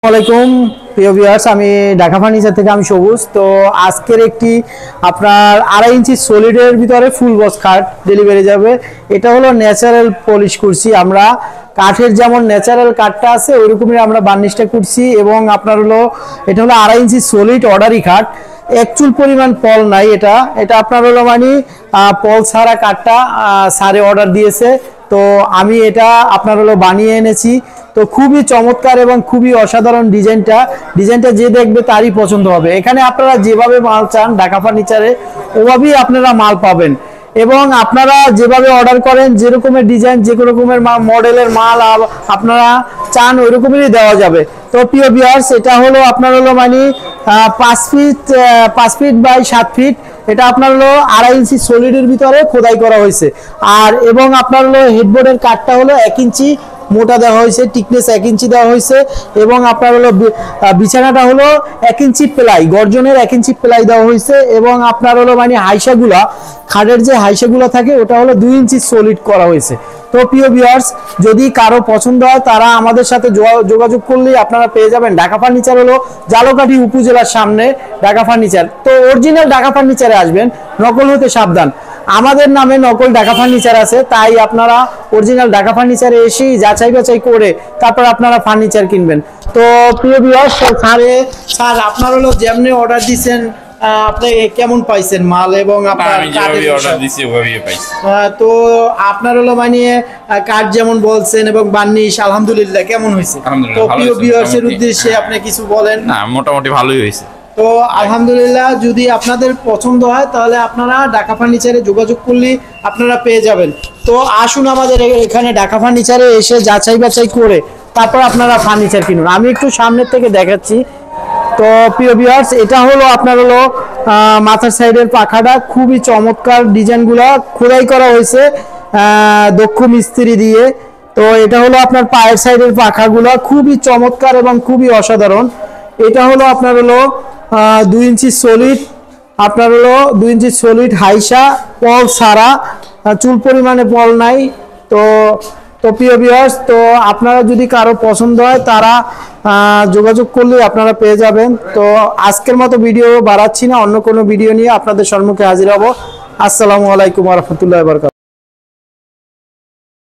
আসসালামাইকুম প্রিয় ভিউয়ার্স, আমি ঢাকা ফার্নিচার থেকে আমি সবুজ। তো আজকের একটি আপনার 2.5 ইঞ্চি সলিডের ভিতরে ফুল বক্স খাট ডেলিভারি যাবে। এটা হলো ন্যাচারাল পলিশ করছি আমরা, কাঠের যেমন ন্যাচারাল কাঠটা আছে ওইরকমই আমরা বার্নিশটা করছি। এবং আপনার হলো এটা হলো 2.5 ইঞ্চি সলিড অর্ডারি খাট, একচুল পরিমাণ পল নাই। এটা আপনার হলো মানে পল ছাড়া কাঠটা স্যারে অর্ডার দিয়েছে, তো আমি এটা আপনার হলো বানিয়ে এনেছি। তো খুবই চমৎকার এবং খুবই অসাধারণ ডিজাইনটা যে দেখবে তারই পছন্দ হবে। এখানে আপনারা যেভাবে মাল চান ঢাকা ফার্নিচারে ওভাবেই আপনারা মাল পাবেন, এবং আপনারা যেভাবে অর্ডার করেন যে রকমের ডিজাইন যে রকমের মডেলের মাল আপনারা চান ওই রকমেরই দেওয়া যাবে। তো প্রিয় ভিউয়ার্স, এটা হলো আপনার হলো মানে 5 ফিট বাই 7 ফিট, এটা আপনার হলো 2.5 ইঞ্চি সলিডের ভিতরে খোদাই করা হয়েছে। আর এবং আপনার হলো হেডবোর্ডের কাঠটা হলো 1 ইঞ্চি মোটা দেওয়া হয়েছে, টিকনেস 1 ইঞ্চি দেওয়া হয়েছে। এবং আপনার হলো বিছানাটা হলো 1 ইঞ্চি প্লাই, গর্জনের 1 ইঞ্চি প্লাই দেওয়া হয়েছে। এবং আপনার হলো মানে হাইসাগুলা, খাটের যে হাইসাগুলো থাকে ওটা হলো 2 ইঞ্চি সলিড করা হয়েছে। তো প্রিয় ভিউয়ার্স, যদি কারো পছন্দ হয় তারা আমাদের সাথে যোগাযোগ করলেই আপনারা পেয়ে যাবেন। ঢাকা ফার্নিচার হলো জালকাঠি উপজেলার সামনে ঢাকা ফার্নিচার। তো অরিজিনাল ঢাকা ফার্নিচারে আসবেন, নকল হতে সাবধান। আমাদের নামে নকল ঢাকা ফার্নিচার আছে, তাই আপনারা অরিজিনাল ঢাকা ফার্নিচারে এসেই যাচাই বাছাই করে তারপর আপনারা ফার্নিচার কিনবেন। তো প্রিয় ভিউয়ার্স, স্যার আপনার হলো যেমনি অর্ডার দিয়েছেন আপনি কেমন পাইছেন মাল, এবং আপনার তো আপনার হলো মানে কাঠ যেমন বলছেন এবং বার্নিশ আলহামদুলিল্লাহ কেমন হয়েছে? তো প্রিয় ভিউয়ার্সের উদ্দেশ্যে আপনি কিছু বলেন। না, মোটামুটি ভালোই হয়েছে। তো আলহামদুলিল্লাহ, যদি আপনাদের পছন্দ হয় তাহলে আপনারা ঢাকা ফার্নিচারে যোগাযোগ করলে আপনারা পেয়ে যাবেন। তো আসুন আমাদের এখানে ঢাকা ফার্নিচারে এসে যাচাই বাছাই করে তারপর আপনারা ফার্নিচার কিনুন। আমি একটু সামনের থেকে দেখাচ্ছি। তো প্রিয় ভিউয়ার্স, এটা হলো আপনার হলো মাথার সাইডের পাখাটা, খুবই চমৎকার ডিজাইনগুলো খোদাই করা হয়েছে দক্ষ মিস্ত্রি দিয়ে। তো এটা হলো আপনার পায়ের সাইডের পাখাগুলো খুবই চমৎকার এবং খুবই অসাধারণ। এটা হলো আপনার হলো 2 ইঞ্চি সলিড, আপনার হলো 2 ইঞ্চি সলিড হাইসা, পল ছাড়া, চুল পরিমাণে পল নাই। তো প্রিয় ভিউয়ার্স, তো আপনারা যদি কারো পছন্দ হয় তারা যোগাযোগ করলে আপনারা পেয়ে যাবেন। তো আজকের মতো ভিডিও বাড়াচ্ছি না, অন্য কোনো ভিডিও নিয়ে আপনাদের সম্মুখে হাজির হব। আসসালামু আলাইকুম ওয়া রাহমাতুল্লাহি ওয়া বারাকাতুহু।